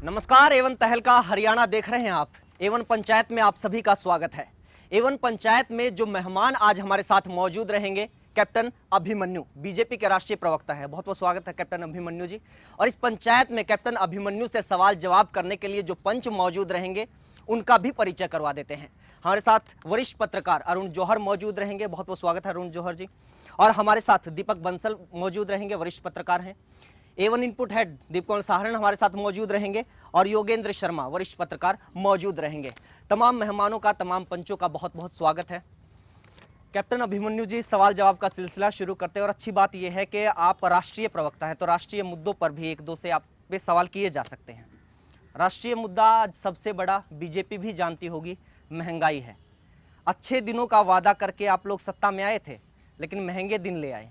नमस्कार। एवन तहलका हरियाणा देख रहे हैं आप। एवन पंचायत में आप सभी का स्वागत है। एवन पंचायत में जो मेहमान आज हमारे साथ मौजूद रहेंगे, कैप्टन अभिमन्यु, बीजेपी के राष्ट्रीय प्रवक्ता है। बहुत बहुत स्वागत है कैप्टन अभिमन्यु जी। और इस पंचायत में कैप्टन अभिमन्यु से सवाल जवाब करने के लिए जो पंच मौजूद रहेंगे उनका भी परिचय करवा देते हैं। हमारे साथ वरिष्ठ पत्रकार अरुण जौहर मौजूद रहेंगे। बहुत बहुत स्वागत है अरुण जौहर जी। और हमारे साथ दीपक बंसल मौजूद रहेंगे, वरिष्ठ पत्रकार हैं। एवन इनपुट हेड दीपक सहारण हमारे साथ मौजूद रहेंगे और योगेंद्र शर्मा वरिष्ठ पत्रकार मौजूद रहेंगे। तमाम मेहमानों का, तमाम पंचों का बहुत बहुत स्वागत है। कैप्टन अभिमन्यु जी, सवाल जवाब का सिलसिला शुरू करते हैं। और अच्छी बात यह है कि आप राष्ट्रीय प्रवक्ता हैं, तो राष्ट्रीय मुद्दों पर भी एक दो से आप पे सवाल किए जा सकते हैं। राष्ट्रीय मुद्दा सबसे बड़ा, बीजेपी भी जानती होगी, महंगाई है। अच्छे दिनों का वादा करके आप लोग सत्ता में आए थे, लेकिन महंगे दिन ले आए।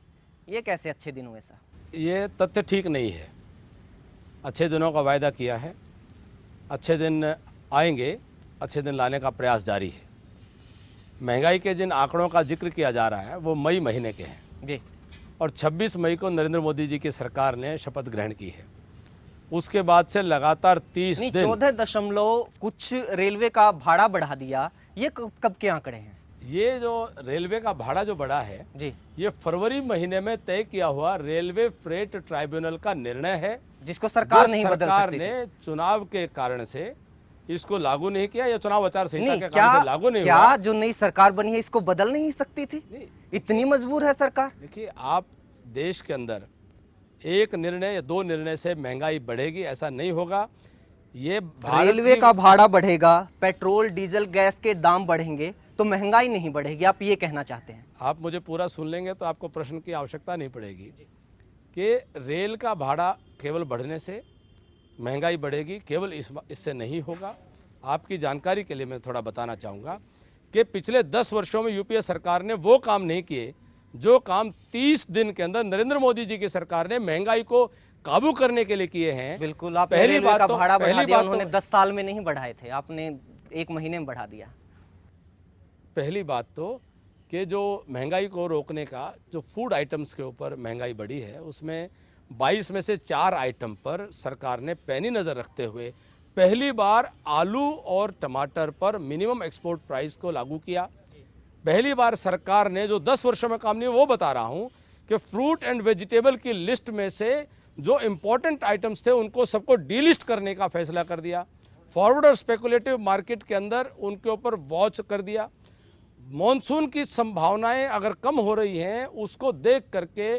ये कैसे अच्छे दिन हुए सर? ये तथ्य ठीक नहीं है। अच्छे दिनों का वायदा किया है, अच्छे दिन आएंगे, अच्छे दिन लाने का प्रयास जारी है। महंगाई के जिन आंकड़ों का जिक्र किया जा रहा है वो मई महीने के हैं जी। और 26 मई को नरेंद्र मोदी जी की सरकार ने शपथ ग्रहण की है। उसके बाद से लगातार 30 दिन 14 दशमलव कुछ रेलवे का भाड़ा बढ़ा दिया। ये कब के आंकड़े हैं? ये जो रेलवे का भाड़ा जो बढ़ा है जी, ये फरवरी महीने में तय किया हुआ रेलवे फ्रेट ट्राइब्यूनल का निर्णय है, जिसको सरकार जो नहीं बदल सरकार सकती थी। ने चुनाव के कारण से इसको लागू नहीं किया या चुनाव आचार संहिता नहीं, के कारण से लागू नहीं हुआ। क्या जो नई सरकार बनी है इसको बदल नहीं सकती थी? नहीं, इतनी मजबूर है सरकार? देखिए, आप देश के अंदर एक निर्णय या दो निर्णय से महंगाई बढ़ेगी ऐसा नहीं होगा। ये रेलवे का भाड़ा बढ़ेगा, पेट्रोल डीजल गैस के दाम बढ़ेंगे, तो महंगाई नहीं बढ़ेगी, आप ये कहना चाहते हैं? आप मुझे पूरा सुन लेंगे तो आपको प्रश्न की आवश्यकता नहीं पड़ेगी कि रेल का भाड़ा केवल बढ़ने से महंगाई बढ़ेगी, केवल इससे नहीं होगा। आपकी जानकारी के लिए मैं थोड़ा बताना चाहूँगा कि पिछले 10 वर्षों में यूपीए सरकार ने वो काम नहीं किए जो काम 30 दिन के अंदर नरेंद्र मोदी जी की सरकार ने महंगाई को काबू करने के लिए किए हैं। बिल्कुल, आप पहली रेलवे बात का तो भाड़ा बढ़ा दिया, उन्होंने तो 10 साल में नहीं बढ़ाए थे, आपने 1 महीने में बढ़ा दिया। पहली बात तो कि जो महंगाई को रोकने का जो फूड आइटम्स के ऊपर महंगाई बढ़ी है उसमें 22 में से 4 आइटम पर सरकार ने पैनी नज़र रखते हुए पहली बार आलू और टमाटर पर मिनिमम एक्सपोर्ट प्राइस को लागू किया। पहली बार सरकार ने जो 10 वर्षों में काम नहीं वो बता रहा हूँ कि फ्रूट एंड वेजिटेबल की लिस्ट में से जो इम्पोर्टेंट आइटम्स थे उनको सबको डीलिस्ट करने का फैसला कर दिया। फॉरवर्ड और स्पेकुलेटिव मार्केट के अंदर उनके ऊपर वॉच कर दिया। मॉनसून की संभावनाएं अगर कम हो रही हैं उसको देख करके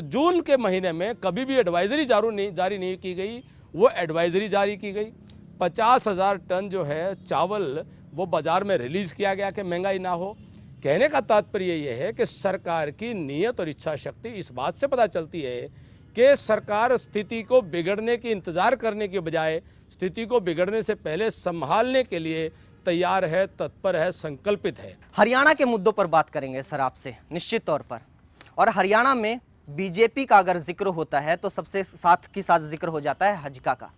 जून के महीने में कभी भी एडवाइजरी जारी नहीं की गई, वो एडवाइजरी जारी की गई। 50,000 टन जो है चावल वो बाज़ार में रिलीज़ किया गया कि महंगाई ना हो। कहने का तात्पर्य ये है कि सरकार की नीयत और इच्छा शक्ति इस बात से पता चलती है कि सरकार स्थिति को बिगड़ने की इंतज़ार करने के बजाय स्थिति को बिगड़ने से पहले संभालने के लिए तैयार है, तत्पर है, संकल्पित है। हरियाणा के मुद्दों पर बात करेंगे सर आपसे निश्चित तौर पर। और हरियाणा में बीजेपी का अगर जिक्र होता है तो सबसे साथ की साथ जिक्र हो जाता है हजका का।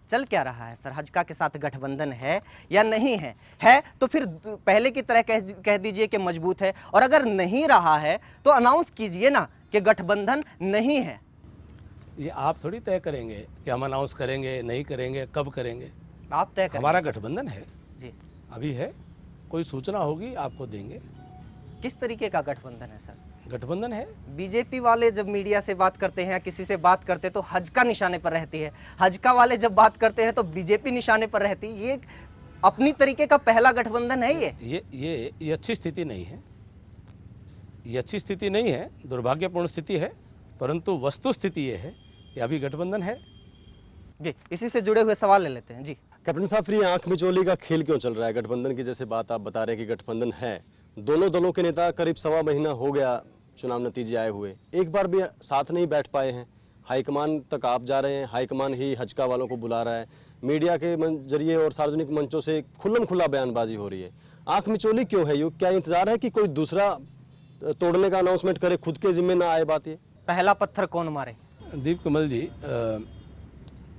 चल क्या रहा है सर? हजका के साथ गठबंधन है या नहीं है? है तो फिर पहले की तरह कह दीजिए कि मजबूत है, और अगर नहीं रहा है तो अनाउंस कीजिए ना कि गठबंधन नहीं है। ये आप थोड़ी तय करेंगे कि हम अनाउंस करेंगे, नहीं करेंगे, कब करेंगे। आप तय करें। हमारा गठबंधन है जी, अभी है, कोई सूचना होगी आपको देंगे। किस तरीके का गठबंधन है सर? गठबंधन है। बीजेपी वाले जब मीडिया से बात करते हैं या किसी से बात करते हैं तो हजका निशाने पर रहती है, हजका वाले जब बात करते हैं तो बीजेपी निशाने पर रहती है। ये अपनी तरीके का पहला गठबंधन है। ये अच्छी स्थिति नहीं है, ये अच्छी स्थिति नहीं है, दुर्भाग्यपूर्ण स्थिति है, परंतु वस्तु स्थिति ये है कि अभी गठबंधन है। जी, इसी से जुड़े हुए सवाल ले लेते हैं। जी कैप्टन साहब, फिर ये आंख मिचौली का खेल क्यों चल रहा है? गठबंधन की जैसे बात आप बता रहे हैं कि गठबंधन है, दोनों दलों के नेता करीब 1.25 महीना हो गया चुनाव नतीजे आए हुए, एक बार भी साथ नहीं बैठ पाए हैं। हाईकमान तक आप जा रहे हैं, हाईकमान ही हजका वालों को बुला रहा है, मीडिया के जरिए और सार्वजनिक मंचों से खुल्लम खुला बयानबाजी हो रही है। आंख मिचौली क्यों है? क्या इंतजार है कि कोई दूसरा तोड़ने का अनाउंसमेंट करे, खुद के जिम्मे ना आए बात? ये पहला पत्थर कौन मारे? दीप कमल जी,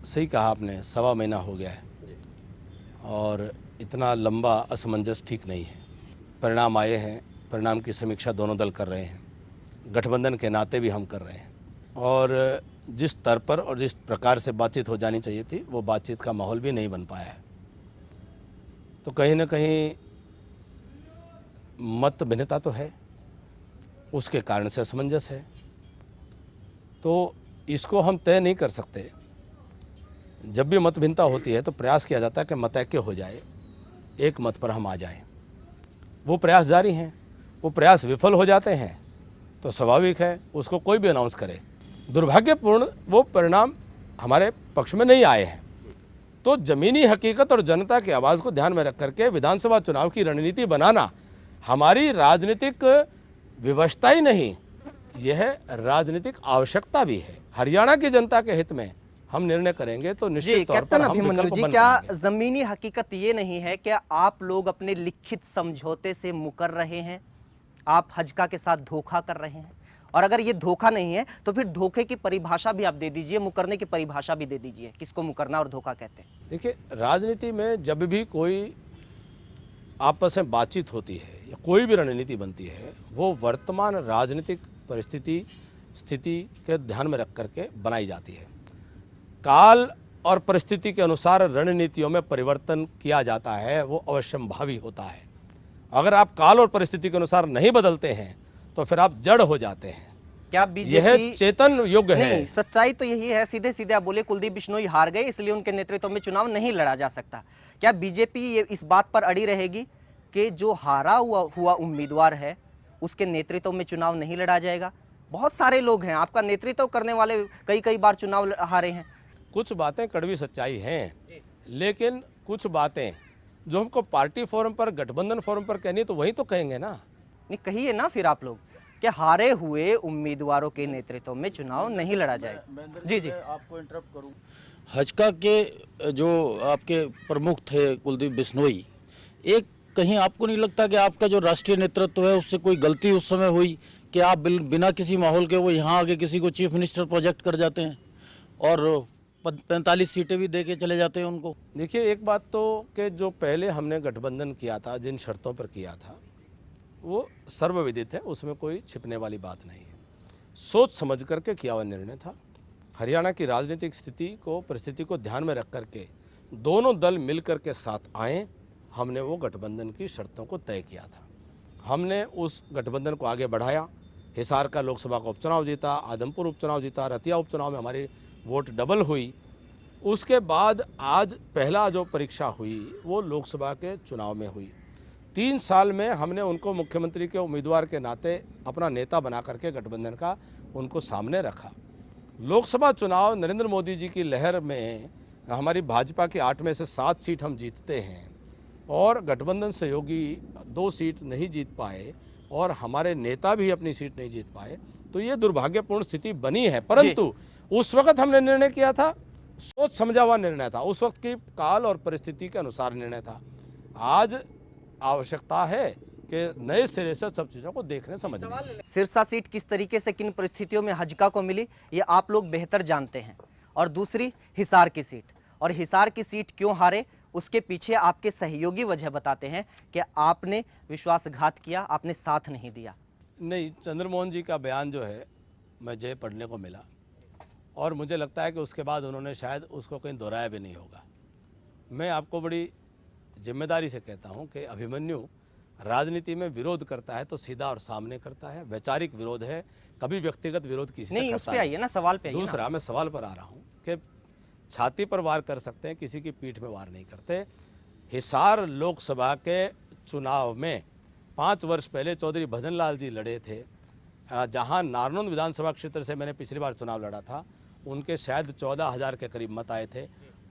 सही कहा आपने, 1.25 महीना हो गया है और इतना लंबा असमंजस ठीक नहीं है। परिणाम आए हैं, परिणाम की समीक्षा दोनों दल कर रहे हैं, गठबंधन के नाते भी हम कर रहे हैं। और जिस स्तर पर और जिस प्रकार से बातचीत हो जानी चाहिए थी वो बातचीत का माहौल भी नहीं बन पाया है। तो कहीं ना कहीं मत भिन्नता तो है, उसके कारण से असमंजस है। तो इसको हम तय नहीं कर सकते। जब भी मत भिन्नता होती है तो प्रयास किया जाता है कि मतैक्य हो जाए, एक मत पर हम आ जाएं। वो प्रयास जारी हैं। वो प्रयास विफल हो जाते हैं तो स्वाभाविक है उसको कोई भी अनाउंस करे। दुर्भाग्यपूर्ण वो परिणाम हमारे पक्ष में नहीं आए हैं। तो ज़मीनी हकीकत और जनता की आवाज़ को ध्यान में रख करके विधानसभा चुनाव की रणनीति बनाना हमारी राजनीतिक विवशता ही नहीं, यह राजनीतिक आवश्यकता भी है। हरियाणा की जनता के हित में हम निर्णय करेंगे तो जी निश्चित तौर कैप्टन पर हम अभिमन्यु विकल्प जी, बन क्या पाएंगे। जमीनी हकीकत ये नहीं है कि आप लोग अपने लिखित समझौते से मुकर रहे हैं, आप हजका के साथ धोखा कर रहे हैं? और अगर ये धोखा नहीं है तो फिर धोखे की परिभाषा भी आप दे दीजिए, मुकरने की परिभाषा भी दे दीजिए, किसको मुकरना और धोखा कहते हैं? देखिए, राजनीति में जब भी कोई आपस में बातचीत होती है या कोई भी रणनीति बनती है वो वर्तमान राजनीतिक परिस्थिति स्थिति के ध्यान में रख करके बनाई जाती है। काल और परिस्थिति के अनुसार रणनीतियों में परिवर्तन किया जाता है, वो अवश्यंभावी होता है। अगर आप काल और परिस्थिति के अनुसार नहीं बदलते हैं तो फिर आप जड़ हो जाते हैं। क्या यह बीजेपी चेतन युग है। नहीं, सच्चाई तो यही है, सीधे सीधे आप बोले कुलदीप बिश्नोई हार गए इसलिए उनके नेतृत्व में चुनाव नहीं लड़ा जा सकता। क्या बीजेपी ये इस बात पर अड़ी रहेगी कि जो हारा हुआ उम्मीदवार है उसके नेतृत्व में चुनाव नहीं लड़ा जाएगा? बहुत सारे लोग हैं, आपका नेतृत्व करने वाले कई बार चुनाव हारे हैं। कुछ बातें कड़वी सच्चाई हैं, लेकिन कुछ बातें जो हमको पार्टी फोरम पर, गठबंधन फोरम पर कहनी तो वही तो कहेंगे ना। नहीं, कहिए ना फिर आप लोग कि हारे हुए उम्मीदवारों के नेतृत्व में चुनाव नहीं लड़ा जाएगा। जी जी, आपको इंटरप्ट करूं। हजका के जो आपके प्रमुख थे कुलदीप बिश्नोई, एक कहीं आपको नहीं लगता कि आपका जो राष्ट्रीय नेतृत्व है उससे कोई गलती उस समय हुई कि आप बिना किसी माहौल के वो यहाँ आके किसी को चीफ मिनिस्टर प्रोजेक्ट कर जाते हैं और 45 सीटें भी दे के चले जाते हैं उनको? देखिए, एक बात तो कि जो पहले हमने गठबंधन किया था, जिन शर्तों पर किया था वो सर्वविदित है, उसमें कोई छिपने वाली बात नहीं है। सोच समझ करके किया हुआ निर्णय था। हरियाणा की राजनीतिक स्थिति को, परिस्थिति को ध्यान में रख करके दोनों दल मिल कर के साथ आए, हमने वो गठबंधन की शर्तों को तय किया था। हमने उस गठबंधन को आगे बढ़ाया। हिसार का लोकसभा का उपचुनाव जीता, आदमपुर उपचुनाव जीता, रतिया उपचुनाव में हमारी वोट डबल हुई। उसके बाद आज पहला जो परीक्षा हुई वो लोकसभा के चुनाव में हुई। 3 साल में हमने उनको मुख्यमंत्री के उम्मीदवार के नाते अपना नेता बना करके गठबंधन का उनको सामने रखा। लोकसभा चुनाव नरेंद्र मोदी जी की लहर में हमारी भाजपा की 8 में से 7 सीट हम जीतते हैं और गठबंधन सहयोगी 2 सीट नहीं जीत पाए और हमारे नेता भी अपनी सीट नहीं जीत पाए, तो ये दुर्भाग्यपूर्ण स्थिति बनी है। परंतु उस वक्त हमने निर्णय किया था, सोच समझा हुआ निर्णय था, उस वक्त की काल और परिस्थिति के अनुसार निर्णय था। आज आवश्यकता है कि नए सिरे से सब चीज़ों को देखने समझने। सिरसा सीट किस तरीके से किन परिस्थितियों में हजका को मिली ये आप लोग बेहतर जानते हैं। और दूसरी हिसार की सीट, और हिसार की सीट क्यों हारे उसके पीछे आपके सहयोगी वजह बताते हैं कि आपने विश्वासघात किया, आपने साथ नहीं दिया। नहीं, चंद्रमोहन जी का बयान जो है मुझे पढ़ने को मिला और मुझे लगता है कि उसके बाद उन्होंने शायद उसको कहीं दोहराया भी नहीं होगा। मैं आपको बड़ी जिम्मेदारी से कहता हूं कि अभिमन्यु राजनीति में विरोध करता है तो सीधा और सामने करता है, वैचारिक विरोध है, कभी व्यक्तिगत विरोध किसी से नहीं, उस करता पे आइए ना, सवाल पे आइए ना। दूसरा, मैं सवाल पर आ रहा हूं कि छाती पर वार कर सकते हैं, किसी की पीठ में वार नहीं करते। हिसार लोकसभा के चुनाव में 5 वर्ष पहले चौधरी भजन लाल जी लड़े थे, जहां नारनौंद विधानसभा क्षेत्र से मैंने पिछली बार चुनाव लड़ा था, उनके शायद 14,000 के करीब मत आए थे।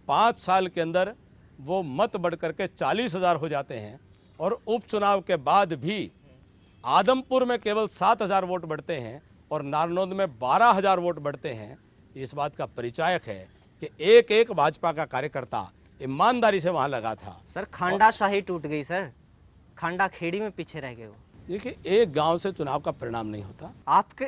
5 साल के अंदर वो मत बढ़ करके 40,000 हो जाते हैं और उपचुनाव के बाद भी आदमपुर में केवल 7,000 वोट बढ़ते हैं और नारनौंद में 12,000 वोट बढ़ते हैं। इस बात का परिचायक है कि एक एक भाजपा का कार्यकर्ता ईमानदारी से वहां लगा था। सर, खांडा शाही टूट गई सर, खांडा खेड़ी में पीछे रह गए हो। देखिए, एक गांव से चुनाव का परिणाम नहीं होता।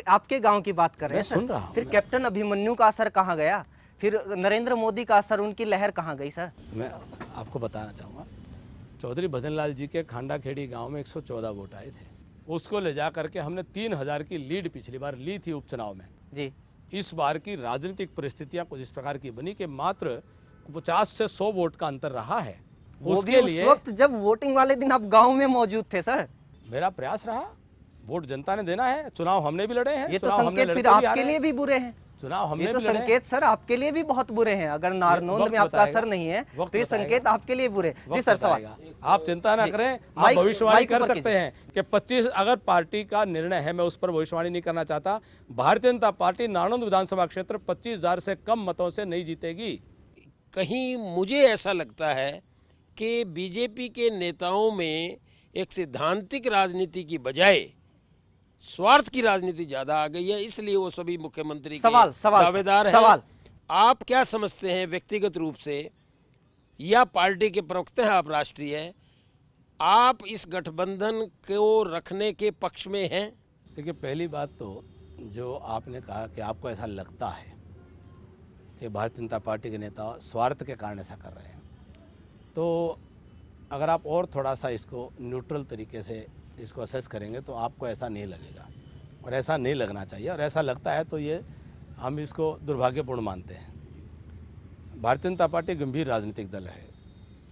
आपके गांव की बात कर रहे हैं मैं सुन रहा हूं। फिर कैप्टन अभिमन्यु का असर कहाँ गया? फिर नरेंद्र मोदी का असर, उनकी लहर कहाँ गई सर? मैं आपको बताना चाहूँगा, चौधरी भजन लाल जी के खांडा खेड़ी गांव में 114 वोट आए थे। उसको ले जा करके हमने 3,000 की लीड पिछली बार ली थी उपचुनाव में जी। इस बार की राजनीतिक परिस्थितियां कुछ इस प्रकार की बनी कि मात्र 50 से 100 वोट का अंतर रहा है। वो भी उसके उस लिए वक्त जब वोटिंग वाले दिन आप गांव में मौजूद थे सर। मेरा प्रयास रहा, वोट जनता ने देना है, चुनाव हमने भी लड़े हैं। ये तो चुनाव हमने संकेत फिर लड़के भी आ आपके रहे लिए हैं। भी बुरे हैं। चुनाव हमने ये तो भी लड़े हैं। संकेत सर आपके लिए भी बहुत बुरे हैं। अगर नारनौंद वक्त में आपका बताएगा। असर नहीं है वक्त तो ये बताएगा। संकेत आपके लिए बुरे। जी वक्त सर, सवाल। बताएगा। आप चिंता ना करें, आप माइक- भविष्यवाणी माइक कर ऊपर सकते हैं कि 25 अगर पार्टी का निर्णय है, मैं उस पर भविष्यवाणी नहीं करना चाहता। भारतीय जनता पार्टी नारनौंद विधानसभा क्षेत्र 25,000 से कम मतों से नहीं जीतेगी। कहीं मुझे ऐसा लगता है कि बीजेपी के नेताओं में एक सैद्धांतिक राजनीति की बजाय स्वार्थ की राजनीति ज़्यादा आ गई है, इसलिए वो सभी मुख्यमंत्री के दावेदार हैं। सवाल। आप क्या समझते हैं व्यक्तिगत रूप से, या पार्टी के प्रवक्ता हैं आप राष्ट्रीय, आप इस गठबंधन को रखने के पक्ष में हैं? देखिए, पहली बात तो जो आपने कहा कि आपको ऐसा लगता है कि भारतीय जनता पार्टी के नेता स्वार्थ के कारण ऐसा कर रहे हैं, तो अगर आप और थोड़ा सा इसको न्यूट्रल तरीके से इसको असेस करेंगे तो आपको ऐसा नहीं लगेगा, और ऐसा नहीं लगना चाहिए। और ऐसा लगता है तो ये हम इसको दुर्भाग्यपूर्ण मानते हैं। भारतीय जनता पार्टी गंभीर राजनीतिक दल है,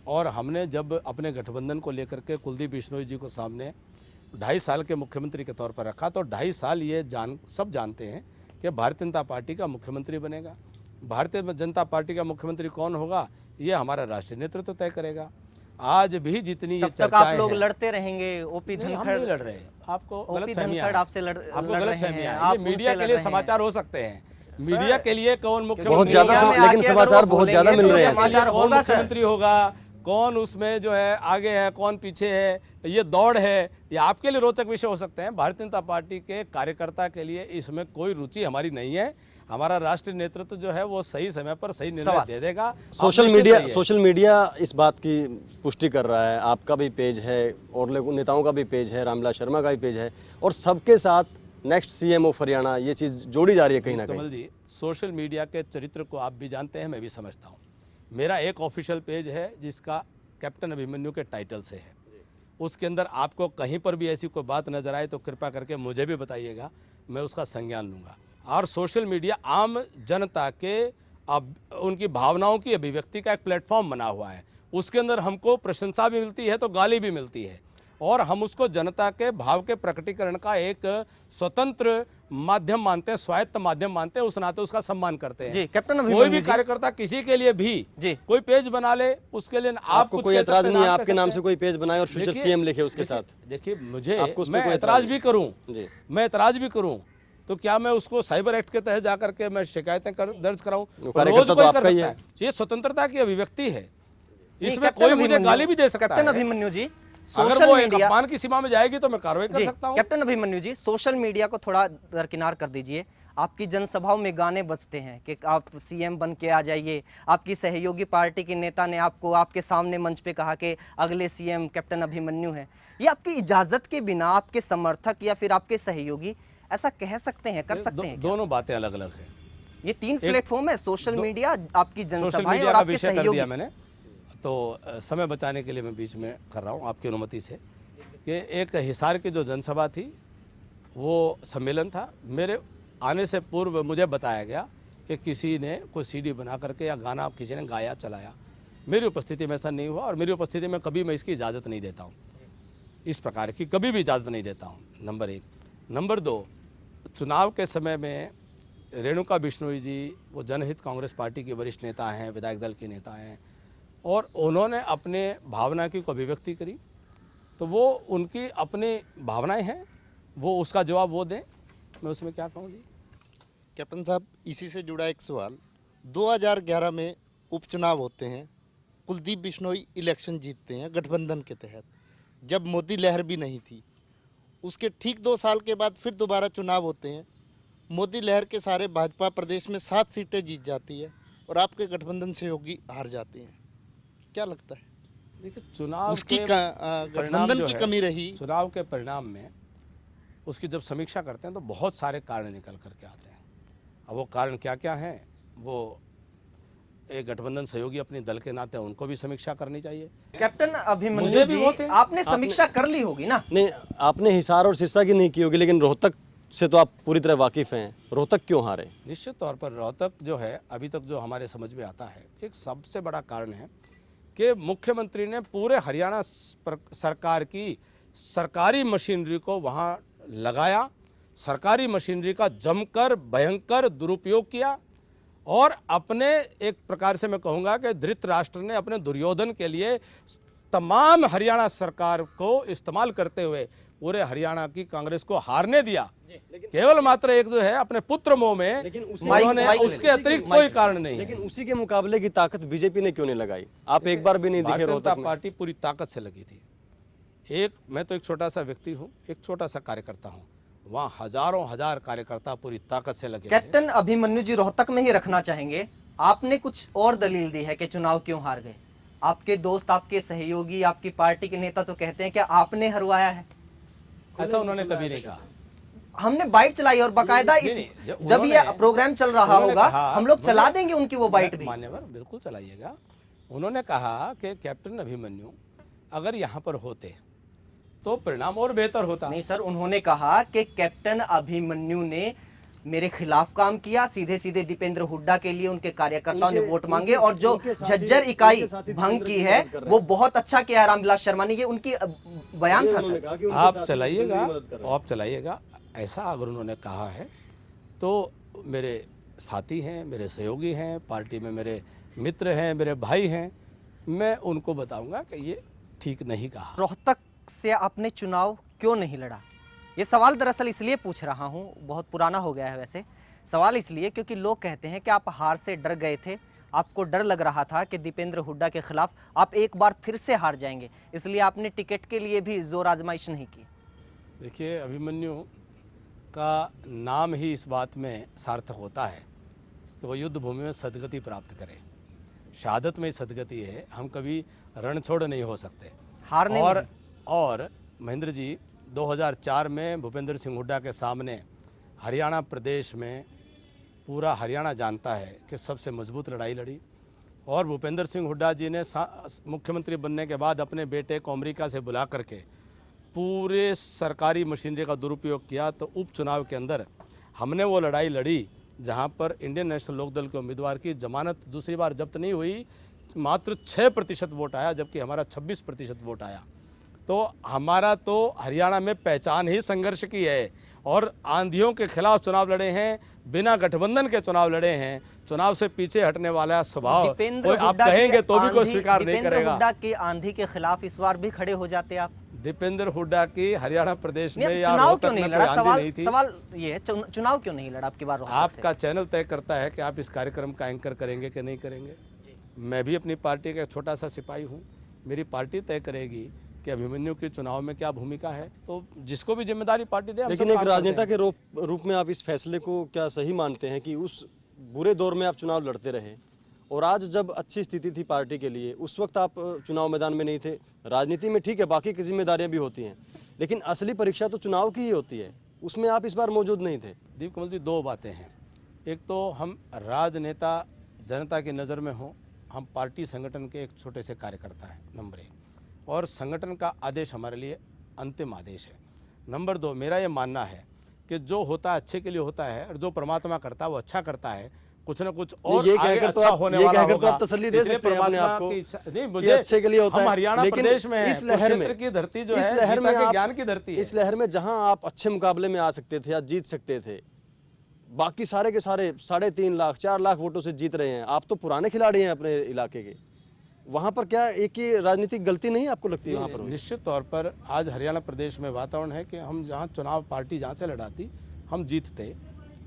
और हमने जब अपने गठबंधन को लेकर के कुलदीप बिश्नोई जी को सामने 2.5 साल के मुख्यमंत्री के तौर पर रखा, तो 2.5 साल ये सब जानते हैं कि भारतीय जनता पार्टी का मुख्यमंत्री बनेगा। भारतीय जनता पार्टी का मुख्यमंत्री कौन होगा, ये हमारा राष्ट्रीय नेतृत्व तय करेगा। आज भी जितनी ये तब तक चर्चाएं आप लोग हैं, लड़ते रहेंगे। ओपी नहीं, हम धनखड़ नहीं लड़ रहे। आपको ओपी गलतफहमियां धनखड़ हैं। आपसे आपको लड़ रहे गलतफहमियां हैं, हैं। आप ये मीडिया उनसे के लड़ लिए रहे हैं। समाचार हो सकते हैं। मीडिया के लिए कौन मुख्यमंत्री बहुत ज्यादा होगा, लेकिन समाचार बहुत ज्यादा मिल रहे हैं। समाचार कौन होगा सर। मुख्यमंत्री होगा, कौन उसमें जो है आगे है, कौन पीछे है, ये दौड़ है, ये आपके लिए रोचक विषय हो सकते हैं। भारतीय जनता पार्टी के कार्यकर्ता के लिए इसमें कोई रुचि हमारी नहीं है। हमारा राष्ट्रीय नेतृत्व जो है वो सही समय पर सही निर्णय दे देगा। आप सोशल निश्चित रहिए। मीडिया इस बात की पुष्टि कर रहा है। आपका भी पेज है और नेताओं का भी पेज है, रामविलास शर्मा का भी पेज है, और सबके साथ नेक्स्ट सीएम ऑफ हरियाणा ये चीज़ जोड़ी जा रही है कहीं ना कमल कहीं। जी, सोशल मीडिया के चरित्र को आप भी जानते हैं, मैं भी समझता हूँ। मेरा एक ऑफिशियल पेज है जिसका कैप्टन अभिमन्यु के टाइटल से है। उसके अंदर आपको कहीं पर भी ऐसी कोई बात नजर आए तो कृपा करके मुझे भी बताइएगा, मैं उसका संज्ञान लूँगा। और सोशल मीडिया आम जनता के उनकी भावनाओं की अभिव्यक्ति का एक प्लेटफॉर्म बना हुआ है। उसके अंदर हमको प्रशंसा भी मिलती है तो गाली भी मिलती है, और हम उसको जनता के भाव के प्रकटीकरण का एक स्वतंत्र माध्यम मानते हैं, स्वायत्त माध्यम मानते हैं। उस नाते उसका सम्मान करते हैं। जी, कैप्टन कोई अभिमन्यु भी जी। कार्यकर्ता किसी के लिए भी जी। कोई पेज बना ले, उसके लिए आप आपको कुछ कोई कह एतराज सकते हैं, नहीं है ना आपके कह नाम सकते से हैं। कोई पेज बनाए और फ्यूचर देखिए- सीएम लिखे उसके साथ? देखिए, मुझे आपको उस पे मैं कोई एतराज एतराज भी करूं, जी। मैं एतराज भी करूं तो क्या मैं उसको साइबर एक्ट के तहत जाकर के मैं शिकायतें दर्ज कराऊं? कार्यकर्ता रोज तो कोई कर आपका ही सकता है। है। ये स्वतंत्रता की अभिव्यक्ति है, इसमें कैप्टन कोई मुझे अभिमन्यु- गाली भी दे सकता कैप्टन है। अभिमन्यु जी, अगर सोशल वो एक मीडिया अपमान की सीमा में जाएगी तो मैं कार्रवाई कर जी, सकता हूं। कैप्टन अभिमन्यु जी, सोशल मीडिया को थोड़ा दरकिनार कर दीजिए। आपकी जनसभाओं में गाने बजते हैं कि आप सीएम बन के आ जाइए। आपकी सहयोगी पार्टी के नेता ने आपको आपके सामने मंच पे कहा कि अगले सीएम कैप्टन अभिमन्यु हैं। ये आपकी इजाजत के बिना आपके समर्थक या फिर आपके सहयोगी ऐसा कह सकते हैं, कर सकते हैं क्या? दोनों बातें अलग अलग है। ये 3 प्लेटफॉर्म है, सोशल मीडिया, आपकी सोशल जनसभाएं मीडिया और का आपके विषय कर सहयोगी। दिया मैंने, तो समय बचाने के लिए मैं बीच में कर रहा हूँ आपकी अनुमति से, कि एक हिसार की जो जनसभा थी वो सम्मेलन था। मेरे आने से पूर्व मुझे बताया गया कि किसी ने कोई सीडी बना करके या गाना किसी ने गाया चलाया। मेरी उपस्थिति में ऐसा नहीं हुआ, और मेरी उपस्थिति में कभी मैं इसकी इजाज़त नहीं देता हूँ, इस प्रकार की कभी भी इजाज़त नहीं देता हूँ, नंबर 1। नंबर 2, चुनाव के समय में रेणुका बिश्नोई जी वो जनहित कांग्रेस पार्टी के वरिष्ठ नेता हैं, विधायक दल के नेता हैं, और उन्होंने अपने भावना की अभिव्यक्ति करी, तो वो उनकी अपनी भावनाएं हैं, वो उसका जवाब वो दें, मैं उसमें क्या कहूँ जी। कैप्टन साहब, इसी से जुड़ा एक सवाल। 2011 में उपचुनाव होते हैं, कुलदीप बिश्नोई इलेक्शन जीतते हैं गठबंधन के तहत, जब मोदी लहर भी नहीं थी। उसके ठीक 2 साल के बाद फिर दोबारा चुनाव होते हैं, मोदी लहर के सारे भाजपा प्रदेश में 7 सीटें जीत जाती है और आपके गठबंधन सहयोगी हार जाते हैं। क्या लगता है? देखिए, चुनाव उसकी के परिणाम गठबंधन जो की है, कमी रही। चुनाव के परिणाम में उसकी जब समीक्षा करते हैं तो बहुत सारे कारण निकल करके आते हैं। अब वो कारण क्या क्या हैं, वो एक गठबंधन सहयोगी अपने दल के नाते उनको भी समीक्षा करनी चाहिए। कैप्टन मुझे अभिमन्यु भी जी, होते हैं। आपने समीक्षा कर ली होगी ना? नहीं, आपने हिसार और सिरसा की नहीं की होगी, लेकिन रोहतक से तो आप पूरी तरह वाकिफ हैं, रोहतक क्यों हारे? निश्चित तौर पर रोहतक जो है अभी तक जो हमारे समझ में आता है, एक सबसे बड़ा कारण है कि मुख्यमंत्री ने पूरे हरियाणा सरकार की सरकारी मशीनरी को वहाँ लगाया, सरकारी मशीनरी का जमकर भयंकर दुरुपयोग किया और अपने एक प्रकार से मैं कहूँगा कि धृतराष्ट्र ने अपने दुर्योधन के लिए तमाम हरियाणा सरकार को इस्तेमाल करते हुए पूरे हरियाणा की कांग्रेस को हारने दिया। केवल मात्र एक जो है अपने पुत्र मोह में, लेकिन उन्होंने उसके अतिरिक्त कोई कारण नहीं है। लेकिन उसी के मुकाबले की ताकत बीजेपी ने क्यों नहीं लगाई? आप एक बार भी नहीं दिखे भारतीय जनता रोहतक में। पार्टी पूरी ताकत से लगी थी। मैं तो एक छोटा सा व्यक्ति हूँ, एक छोटा सा कार्यकर्ता हूँ, वहाँ हजारों हजार कार्यकर्ता पूरी ताकत से लगे। कैप्टन अभिमन्यु जी रोहतक में ही रखना चाहेंगे। आपने कुछ और दलील दी है कि चुनाव क्यों हार गए। आपके दोस्त, आपके सहयोगी, आपकी पार्टी के नेता तो कहते हैं कि आपने हरवाया है। ऐसा उन्होंने कभी नहीं कहा। हमने बाइट चलाई और बाकायदा इस जब ये प्रोग्राम चल रहा होगा हम लोग चला देंगे उनकी वो बाइट भी। मान्यवर बिल्कुल चलाइएगा। उन्होंने कहा कि कैप्टन अभिमन्यु अगर यहाँ पर होते तो परिणाम और बेहतर होता। नहीं सर, उन्होंने कहा कि कैप्टन अभिमन्यु ने मेरे खिलाफ काम किया, सीधे सीधे दीपेंद्र हुड्डा के लिए उनके कार्यकर्ताओं ने वोट मांगे और जो झज्जर इकाई भंग की है वो बहुत अच्छा किया है रामविलास शर्मा ने, ये उनकी बयान था सर। आप चलाइएगा ऐसा अगर उन्होंने कहा है तो मेरे साथी हैं, मेरे सहयोगी हैं, पार्टी में मेरे मित्र हैं, मेरे भाई हैं, मैं उनको बताऊंगा कि ये ठीक नहीं कहा। रोहतक से आपने चुनाव क्यों नहीं लड़ा? ये सवाल दरअसल इसलिए पूछ रहा हूँ, बहुत पुराना हो गया है वैसे सवाल, इसलिए क्योंकि लोग कहते हैं कि आप हार से डर गए थे, आपको डर लग रहा था कि दीपेंद्र हुड्डा के खिलाफ आप एक बार फिर से हार जाएंगे, इसलिए आपने टिकट के लिए भी जोर आजमाइश नहीं की। देखिए, अभिमन्यु का नाम ही इस बात में सार्थक होता है कि वो युद्ध भूमि में सदगति प्राप्त करे। शहादत में सदगति है, हम कभी रण छोड़ नहीं हो सकते। हारने और महेंद्र जी 2004 में भूपेंद्र सिंह हुड्डा के सामने हरियाणा प्रदेश में पूरा हरियाणा जानता है कि सबसे मजबूत लड़ाई लड़ी और भूपेंद्र सिंह हुड्डा जी ने मुख्यमंत्री बनने के बाद अपने बेटे को अमेरिका से बुला करके पूरे सरकारी मशीनरी का दुरुपयोग किया। तो उपचुनाव के अंदर हमने वो लड़ाई लड़ी जहां पर इंडियन नेशनल लोकदल के उम्मीदवार की जमानत दूसरी बार जब्त नहीं हुई, मात्र 6% वोट आया, जबकि हमारा 26% वोट आया। तो हमारा तो हरियाणा में पहचान ही संघर्ष की है और आंधियों के खिलाफ चुनाव लड़े हैं, बिना गठबंधन के चुनाव लड़े हैं। चुनाव से पीछे हटने वाला स्वभाव कोई आप कहेंगे तो भी कोई स्वीकार नहीं करेगा। हुड्डा की आंधी के खिलाफ इस बार भी खड़े हो जाते आप। दीपेंद्र हुड्डा की हरियाणा प्रदेश में या चुनाव क्यों नहीं लड़ा? सवाल ये है, चुनाव क्यों नहीं लड़ा आपकी बार? आपका चैनल तय करता है कि आप इस कार्यक्रम का एंकर करेंगे कि नहीं करेंगे। मैं भी अपनी पार्टी का एक छोटा सा सिपाही हूँ, मेरी पार्टी तय करेगी कि अभिमन्यु के चुनाव में क्या भूमिका है, तो जिसको भी जिम्मेदारी पार्टी दे। लेकिन एक राजनेता के रूप में आप इस फैसले को क्या सही मानते हैं कि उस बुरे दौर में आप चुनाव लड़ते रहे और आज जब अच्छी स्थिति थी पार्टी के लिए उस वक्त आप चुनाव मैदान में नहीं थे? राजनीति में ठीक है बाकी की जिम्मेदारियां भी होती हैं, लेकिन असली परीक्षा तो चुनाव की ही होती है, उसमें आप इस बार मौजूद नहीं थे। दीप कमल जी, दो बातें हैं। एक तो हम राजनेता जनता की नज़र में हों, हम पार्टी संगठन के एक छोटे से कार्यकर्ता हैं, नंबर 1, और संगठन का आदेश हमारे लिए अंतिम आदेश है। नंबर 2, मेरा ये मानना है कि जो होता है अच्छे के लिए होता है और जो परमात्मा करता है वो अच्छा करता है, कुछ न कुछ और ये आगे कहकर अच्छा होने वाला होगा। तो आप तसल्ली दे सकते हैं अपने आप को नहीं, मुझे अच्छे के लिए होता है। हम हरियाणा प्रदेश में इस लहर में की धरती जो इस है लहर में के ज्ञान की धरती है। इस लहर में जहां आप अच्छे मुकाबले में आ सकते थे या जीत सकते थे, बाकी सारे के सारे 3.5 लाख 4 लाख वोटों से जीत रहे हैं। आप तो पुराने खिलाड़ी हैं अपने इलाके के, वहां पर क्या एक ही राजनीतिक गलती नहीं आपको लगती है? वहां पर निश्चित तौर पर आज हरियाणा प्रदेश में वातावरण है कि हम जहां चुनाव पार्टी जहां से लड़ाती हम जीतते,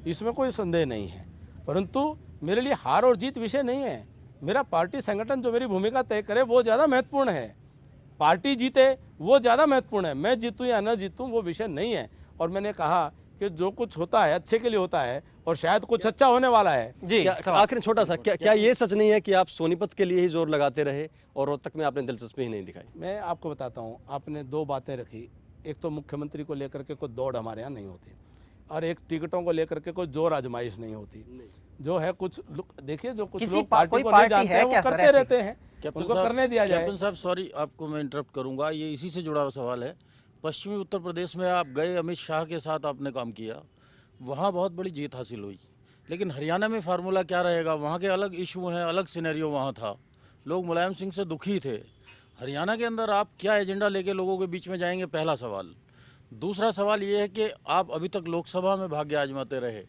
इसमें कोई संदेह नहीं है। परंतु मेरे लिए हार और जीत विषय नहीं है। मेरा पार्टी संगठन जो मेरी भूमिका तय करे वो ज़्यादा महत्वपूर्ण है। पार्टी जीते वो ज़्यादा महत्वपूर्ण है, मैं जीतूँ या न जीतूँ वो विषय नहीं है। और मैंने कहा कि जो कुछ होता है अच्छे के लिए होता है और शायद कुछ अच्छा होने वाला है। जी, आखिर छोटा सा, क्या ये सच नहीं है कि आप सोनीपत के लिए ही जोर लगाते रहे और रोहतक में आपने दिलचस्पी ही नहीं दिखाई? मैं आपको बताता हूँ, आपने 2 बातें रखी। एक तो मुख्यमंत्री को लेकर के कोई दौड़ हमारे यहाँ नहीं होती और एक टिकटों को लेकर के कोई जोर आजमाइश नहीं होती। जो है कुछ देखिए, जो कुछ लोग पार्टी को नहीं जानते हैं वो करते रहते हैं, उनको करने दिया जाए। कैप्टन साहब, सॉरी आपको मैं इंटरप्ट करूंगा, ये इसी से जुड़ा हुआ सवाल है। पश्चिमी उत्तर प्रदेश में आप गए, अमित शाह के साथ आपने काम किया वहाँ बहुत बड़ी जीत हासिल हुई। लेकिन हरियाणा में फार्मूला क्या रहेगा, वहाँ के अलग इशू हैं, अलग सिनेरियो वहाँ था, लोग मुलायम सिंह से दुखी थे। हरियाणा के अंदर आप क्या एजेंडा लेके लोगों के बीच में जाएंगे, पहला सवाल। दूसरा सवाल ये है कि आप अभी तक लोकसभा में भाग्य आजमाते रहे,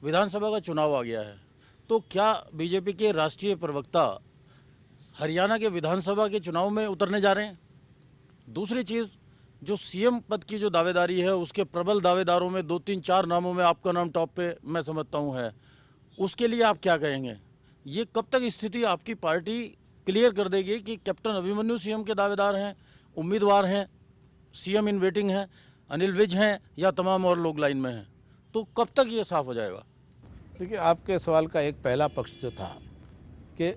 विधानसभा का चुनाव आ गया है, तो क्या बीजेपी के राष्ट्रीय प्रवक्ता हरियाणा के विधानसभा के चुनाव में उतरने जा रहे हैं? दूसरी चीज़, जो सीएम पद की जो दावेदारी है, उसके प्रबल दावेदारों में 2-3-4 नामों में आपका नाम टॉप पे मैं समझता हूँ है, उसके लिए आप क्या कहेंगे? ये कब तक स्थिति आपकी पार्टी क्लियर कर देगी कि कैप्टन अभिमन्यु सीएम के दावेदार हैं, उम्मीदवार हैं, सीएम इन वेटिंग हैं, अनिल विज हैं, या तमाम और लोग लाइन में हैं? तो कब तक ये साफ हो जाएगा? देखिए, आपके सवाल का एक पहला पक्ष जो था कि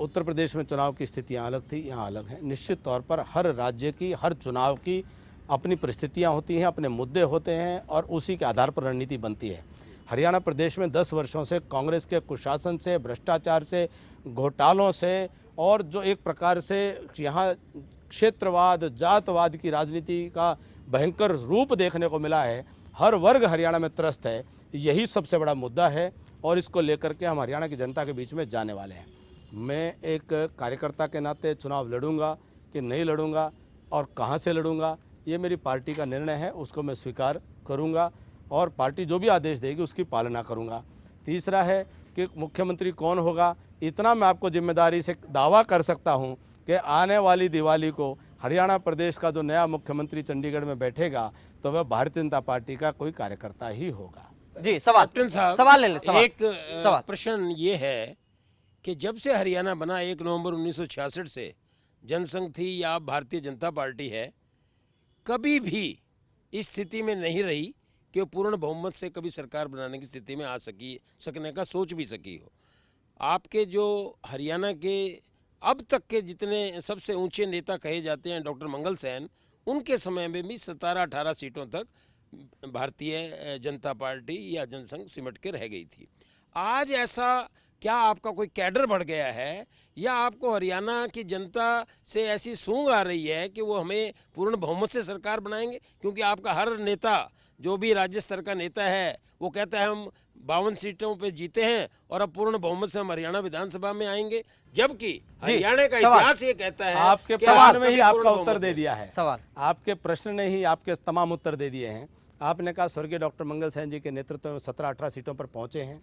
उत्तर प्रदेश में चुनाव की स्थितियां अलग थी, यहाँ अलग हैं। निश्चित तौर पर हर राज्य की, हर चुनाव की अपनी परिस्थितियां होती हैं, अपने मुद्दे होते हैं और उसी के आधार पर रणनीति बनती है। हरियाणा प्रदेश में 10 वर्षों से कांग्रेस के कुशासन से, भ्रष्टाचार से, घोटालों से और जो एक प्रकार से यहाँ क्षेत्रवाद, जातवाद की राजनीति का भयंकर रूप देखने को मिला है, हर वर्ग हरियाणा में त्रस्त है। यही सबसे बड़ा मुद्दा है और इसको लेकर के हम हरियाणा की जनता के बीच में जाने वाले हैं। मैं एक कार्यकर्ता के नाते चुनाव लड़ूंगा कि नहीं लड़ूंगा और कहां से लड़ूंगा, ये मेरी पार्टी का निर्णय है, उसको मैं स्वीकार करूंगा और पार्टी जो भी आदेश देगी उसकी पालना करूंगा। तीसरा है कि मुख्यमंत्री कौन होगा, इतना मैं आपको जिम्मेदारी से दावा कर सकता हूं कि आने वाली दिवाली को हरियाणा प्रदेश का जो नया मुख्यमंत्री चंडीगढ़ में बैठेगा तो वह भारतीय जनता पार्टी का कोई कार्यकर्ता ही होगा। जी, सवाल कैप्टन साहब, सवाल ले लें, सवाल। एक सवाल। प्रश्न ये है कि जब से हरियाणा बना 1 नवंबर 1966 से, जनसंघ थी या अब भारतीय जनता पार्टी है, कभी भी इस स्थिति में नहीं रही कि वो पूर्ण बहुमत से कभी सरकार बनाने की स्थिति में आ सकने का सोच भी सकी हो। आपके जो हरियाणा के अब तक के जितने सबसे ऊंचे नेता कहे जाते हैं, डॉक्टर मंगल सैन, उनके समय में भी 17-18 सीटों तक भारतीय जनता पार्टी या जनसंघ सिमट के रह गई थी। आज ऐसा क्या आपका कोई कैडर बढ़ गया है या आपको हरियाणा की जनता से ऐसी सूंघ आ रही है कि वो हमें पूर्ण बहुमत से सरकार बनाएंगे? क्योंकि आपका हर नेता, जो भी राज्य स्तर का नेता है, वो कहता है हम 52 सीटों पे जीते हैं और अब पूर्ण बहुमत से हम हरियाणा विधानसभा में आएंगे, जबकि हरियाणा का इतिहास ये कहता है आपके कि सवाल आप में ही कभी आपका पूर्ण उत्तर बहुमत दे में। दिया है। सवाल। आपके प्रश्न ने ही आपके तमाम उत्तर दे दिए हैं। आपने कहा स्वर्गीय डॉक्टर मंगल सैन जी के नेतृत्व में 17-18 सीटों पर पहुंचे हैं।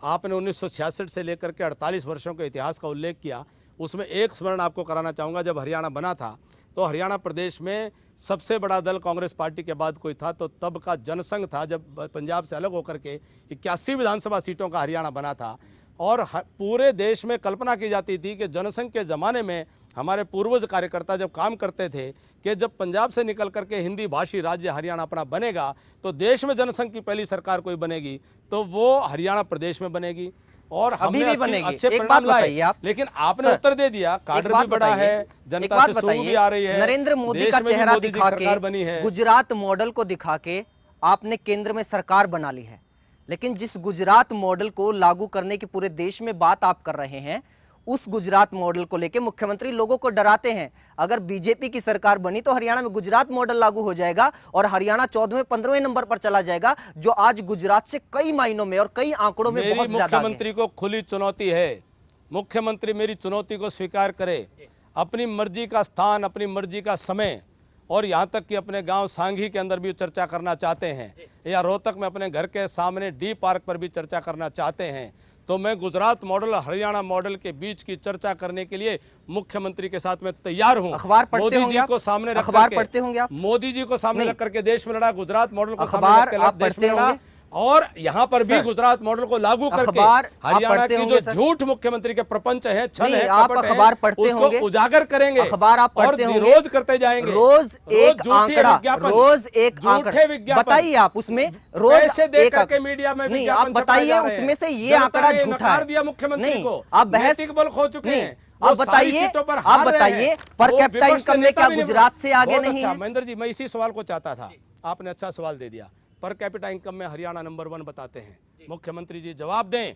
आपने 1966 से लेकर के 48 वर्षों के इतिहास का उल्लेख किया। उसमें एक स्मरण आपको कराना चाहूँगा, जब हरियाणा बना था तो हरियाणा प्रदेश में सबसे बड़ा दल कांग्रेस पार्टी के बाद कोई था तो तब का जनसंघ था, जब पंजाब से अलग होकर के 81 विधानसभा सीटों का हरियाणा बना था। और पूरे देश में कल्पना की जाती थी कि जनसंघ के ज़माने में हमारे पूर्वज कार्यकर्ता जब काम करते थे कि जब पंजाब से निकल करके हिंदी भाषी राज्य हरियाणा अपना बनेगा तो देश में जनसंघ की पहली सरकार कोई बनेगी तो वो हरियाणा प्रदेश में बनेगी और अभी हमने भी अच्छे बनेगी। अच्छे एक परिणाम बात लाए। बताइए आप। लेकिन आपने सर, उत्तर दे दिया, एक काडर बात भी बड़ा बताइए, है, एक जनता बात से सूंघ बताइए, भी आ रही है, नरेंद्र मोदी देश का में भी चेहरा मोदी जी की दिखा सरकार बनी है। के, गुजरात मॉडल को दिखा के आपने केंद्र में सरकार बना ली है। लेकिन जिस गुजरात मॉडल को लागू करने की पूरे देश में बात आप कर रहे हैं, उस गुजरात मॉडल को लेकर मुख्यमंत्री लोगों को डराते हैं। अगर बीजेपी की सरकार बनी तो हरियाणा में गुजरात मॉडल लागू हो जाएगा और हरियाणा 14वें-15वें नंबर पर चला जाएगा, जो आज गुजरात से कई मायनों में और कई आंकड़ों में मेरी बहुत ज्यादा आगे है। मुख्यमंत्री को खुली चुनौती है, मुख्यमंत्री मेरी चुनौती को स्वीकार करे, अपनी मर्जी का स्थान, अपनी मर्जी का समय और यहाँ तक कि अपने गांव सांघी के अंदर भी चर्चा करना चाहते हैं या रोहतक में अपने घर के सामने डी पार्क पर भी चर्चा करना चाहते हैं, तो मैं गुजरात मॉडल हरियाणा मॉडल के बीच की चर्चा करने के लिए मुख्यमंत्री के साथ मैं तैयार हूं। अखबार पढ़ते मोदी होंगे जी आप? को सामने रख अखबार करके, पढ़ते होंगे आप? मोदी जी को सामने नहीं। रख करके देश में लड़ा, गुजरात मॉडल को सामने अखबार रख आप के देश पढ़ते में लड़ा होंगे? और यहाँ पर भी सर, गुजरात मॉडल को लागू करके अखबार आप हरियाणा पढ़ते की होंगे जो सर? झूठ मुख्यमंत्री के प्रपंच है, छल नहीं, है, आप कपट है, अखबार पढ़ते उसको होंगे? उजागर करेंगे। अखबार आप पढ़ते और होंगे? रोज करते जाएंगे, रोज एक झूठे आंकड़ा, विज्ञापन, रोज एक झूठे आंकड़ा विज्ञापन बताइए आप, उसमें रोज पैसे दे एक करके मीडिया में नहीं, विज्ञापन आप बताइए छपाए जा रहे हैं। उसमें से ये जनता आंकड़ा ने झूठा नकार है। दिया मुख्यमंत्री नहीं, को, आप बहस नैतिक बल खो चुके नहीं, हैं, आप वो सारी बताइए, सीटों पर आप हार रहे बताइए, हैं। पर वो कैपिटा विपक्ष इनकम में नेता क्या भी नहीं गुजरात से आगे बहुत नहीं अच्छा, है? महेंद्र जी, मैं इसी सवाल को चाहता था, आपने अच्छा सवाल दे दिया। पर कैपिटा इनकम में हरियाणा नंबर 1 बताते हैं। मुख्यमंत्री जी जवाब दें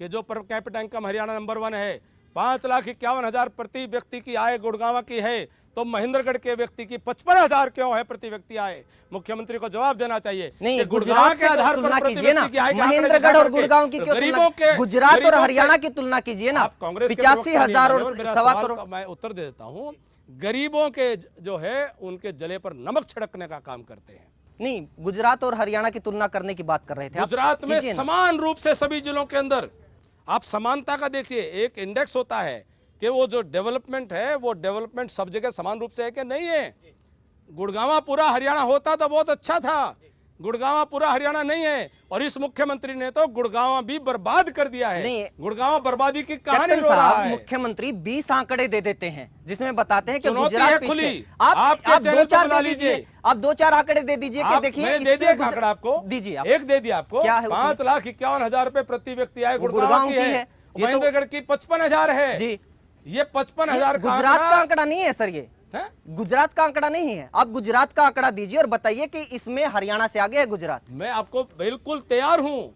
कि जो per capita income Haryana number 1 है, 5,51,000 प्रति व्यक्ति की आय गुड़गांव की है, तो महेंद्रगढ़ के व्यक्ति की 55,000 क्यों है प्रति व्यक्ति आय? मुख्यमंत्री को जवाब देना चाहिए। नहीं, कि गुजरात के आधार तुलना पर कीजिए ना, महेंद्रगढ़ और गुड़गांव की क्यों तुलना? गुजरात और हरियाणा की तुलना कीजिए ना। 85,000 और 1.25 करोड़। मैं उत्तर दे देता हूँ। गरीबों के जो है उनके जले पर नमक छिड़कने का काम करते हैं। नहीं, गुजरात और हरियाणा की तुलना करने की बात कर रहे थे आप। गुजरात में कीजिए ना। समान रूप से सभी जिलों के अंदर आप समानता का देखिए, एक इंडेक्स होता है कि वो जो डेवलपमेंट है वो डेवलपमेंट सब जगह समान रूप से है कि नहीं है। गुड़गांव पूरा हरियाणा होता तो बहुत अच्छा था, गुड़गांव पूरा हरियाणा नहीं है, और इस मुख्यमंत्री ने तो गुड़गांव भी बर्बाद कर दिया है। नहीं, गुड़गांव बर्बादी की कहानी कैप्टन रो रहा साहब, है। मुख्यमंत्री 20 आंकड़े दे देते हैं जिसमें बताते हैं कि चुनौती गुजरात है पीछे। खुली। आप आपके चैनल पे 2-4 बुला दे लीजिए। दीजिए, आप 2-4 आंकड़े दे दीजिए कि देखिए मैंने दे दिया एक आंकड़ा आपको, दीजिए आप। एक दे दिया आपको। क्या है उसमें? 5,51,000 रुपए प्रति व्यक्ति आए गुड़गांव गुड़गांव की की है, है। ये तो- महेंद्रगढ़ की 55,000 है जी। ये 55,000 गुजरात का आंकड़ा नहीं है सर, ये है? गुजरात का आंकड़ा नहीं है। आप गुजरात का आंकड़ा दीजिए और बताइए कि इसमें हरियाणा से आगे है गुजरात। मैं आपको बिल्कुल तैयार हूँ,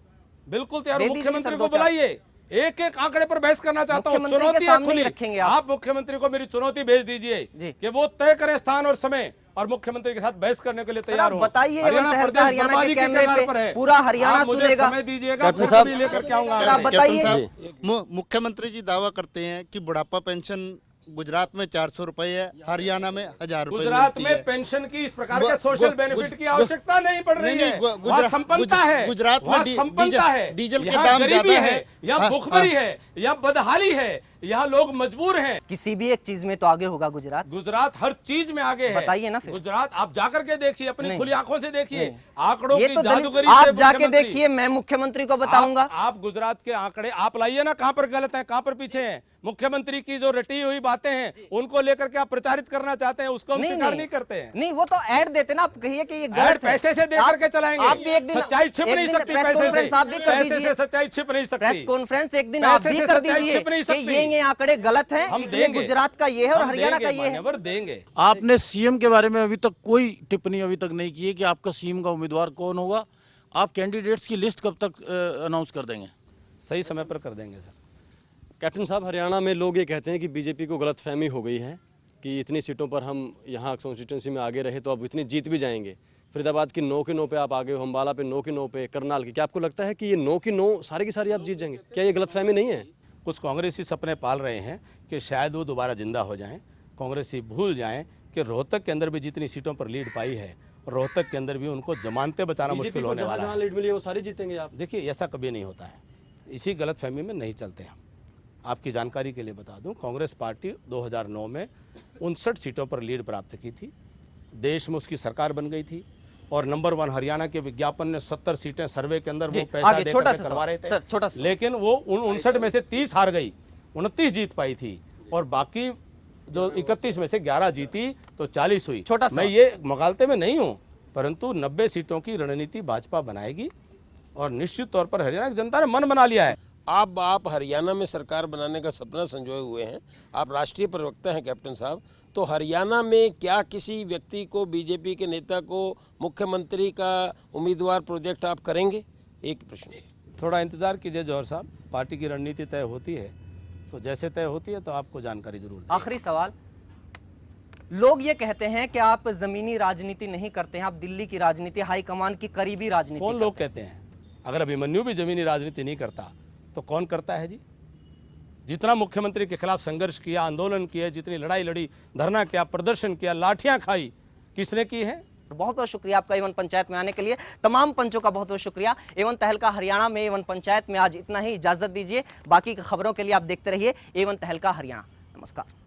बिल्कुल तैयार हूँ। दे दीजिए मुख्यमंत्री सर, को 2-4। बुलाइए, एक एक आंकड़े पर बहस करना चाहता हूँ। मुख्यमंत्री के चुनौती है सामने ही खुली। रखेंगे आप। आप मुख्यमंत्री को मेरी चुनौती भेज दीजिए जी। कि वो तय करें स्थान और समय, और मुख्यमंत्री के साथ बहस करने के लिए सर, तैयार आप हूँ। बताइए, हरियाणा एवं प्रदेश हरियाणा के बर्बादी के कैमरे कगार पे पर है। पूरा हरियाणा आप मुझे सुनेगा। समय दीजिएगा, कैप्टन फिर साहब- कभी लेकर के आऊंगा। सर, आप आगे। बताइए। कैप्टन साहब, मुख्यमंत्री जी दावा करते हैं कि बुढ़ापा पेंशन गुजरात में 400 रुपए है, हरियाणा में 1,000 रुपए गुजरात मिलती में है। पेंशन की इस प्रकार गु- के सोशल गु- बेनिफिट गुज- की आवश्यकता नहीं पड़ रही नहीं, है। गु- वहाँ गुजरा- संपन्नता गुज- है, गुजरात में वहाँ डी- संपन्नता है, डीजल के यहाँ दाम गरीबी ज्यादा है, है। यहाँ हाँ, भुखमरी हाँ। है, यहाँ बदहाली है, यहाँ लोग मजबूर हैं। किसी भी एक चीज में तो आगे होगा गुजरात। गुजरात हर चीज में आगे है। बताइए ना फिर। गुजरात आप जाकर के देखिए, अपनी नहीं। खुली आंखों से देखिए, नहीं। आंकड़ों ये की तो जादूगरी आप से जाके मुख्यमंत्री- देखिए, मैं मुख्यमंत्री को बताऊंगा। आप गुजरात के आंकड़े आप लाइए ना, कहां पर गलत है, कहां पर पीछे हैं। मुख्यमंत्री की जो रटी हुई बातें हैं उनको लेकर के आप प्रचारित करना चाहते हैं, उसको हम स्वीकार नहीं करते हैं। नहीं, वो तो ऐड देते ना, आप कहिए कि ये ऐड गलत है। पैसे से दे आप- करके चलाएंगे। आप भी एक दिन सच्चाई छिप एक नहीं दिन सकती प्रेस पैसे से। कॉन्फ्रेंस आप भी कर पैसे दीजिए। से सच्चाई छिप नहीं सकती। प्रेस कॉन्फ्रेंस एक दिन आप पैसे भी से कर सच्चाई दीजिए छिप नहीं कि सकती। ये आंकड़े गलत हैं, हम इसमें देंगे। गुजरात का ये है और हम हरियाणा का देंगे, ये है। मान्यवर देंगे। आपने सीएम के बारे में अभी तक कोई टिप्पणी अभी तक नहीं की है कि आपका सीएम का उम्मीदवार कौन होगा। आप कैंडिडेट्स की लिस्ट कब तक अनाउंस कर देंगे? सही समय पर कर देंगे सर। कैप्टन साहब, हरियाणा में लोग ये कहते हैं कि बीजेपी को गलतफहमी हो गई है कि इतनी सीटों पर हम यहाँ कॉन्स्टिट्यूंसी में आगे रहे तो अब इतनी जीत भी जाएंगे। फरीदाबाद की 9 के 9 पे आप आगे हो, अम्बाला पे 9 के 9 पे, करनाल की। क्या आपको लगता है कि ये 9 की 9 सारी की सारी आप जीत जाएंगे? क्या ये गलतफहमी नहीं है? कुछ कांग्रेसी सपने पाल रहे हैं कि शायद वो दोबारा जिंदा हो जाएं। कांग्रेसी भूल जाएं कि रोहतक के अंदर भी जितनी सीटों पर लीड पाई है, रोहतक के अंदर भी उनको जमानतें बचाना बीजेपी मुश्किल को होने जहाँ वाला जहाँ है। लीड मिली है वो सारी जीतेंगे आप? देखिए, ऐसा कभी नहीं होता है, इसी गलतफहमी में नहीं चलते हम। आपकी जानकारी के लिए बता दूं, कांग्रेस पार्टी 2009 में 59 सीटों पर लीड प्राप्त की थी, देश में उसकी सरकार बन गई थी, और नंबर 1 हरियाणा के विज्ञापन ने 70 सीटें सर्वे के अंदर वो पैसा आगे दे छोटा करके सा करवा रहे सर, छोटा थे। सा। लेकिन वो उन 59 में से 30 हार गई, 29 जीत पाई थी, और बाकी जो 31 में से 11 जीती तो 40 हुई। छोटा सा। मैं ये मगालते में नहीं हूँ, परंतु 90 सीटों की रणनीति भाजपा बनाएगी, और निश्चित तौर पर हरियाणा की जनता ने मन बना लिया है। अब आप हरियाणा में सरकार बनाने का सपना संजोए हुए हैं, आप राष्ट्रीय प्रवक्ता हैं कैप्टन साहब, तो हरियाणा में क्या किसी व्यक्ति को, बीजेपी के नेता को मुख्यमंत्री का उम्मीदवार प्रोजेक्ट आप करेंगे? एक प्रश्न। थोड़ा इंतजार कीजिए जौहर साहब, पार्टी की रणनीति तय होती है तो जैसे तय होती है तो आपको जानकारी जरूर देंगे। आखिरी सवाल, लोग ये कहते हैं कि आप जमीनी राजनीति नहीं करते हैं, आप दिल्ली की राजनीति, हाईकमान की करीबी राजनीति कौन करते लोग कहते हैं? अगर अभिमन्यु भी जमीनी राजनीति नहीं करता तो कौन करता है जी? जितना मुख्यमंत्री के खिलाफ संघर्ष किया, आंदोलन किया, जितनी लड़ाई लड़ी, धरना किया, प्रदर्शन किया, लाठियां खाई, किसने की है? बहुत बहुत शुक्रिया आपका एवन पंचायत में आने के लिए। तमाम पंचों का बहुत बहुत शुक्रिया। एवन तहलका हरियाणा में एवन पंचायत में आज इतना ही। इजाजत दीजिए, बाकी की खबरों के लिए आप देखते रहिए एवन तहलका हरियाणा। नमस्कार।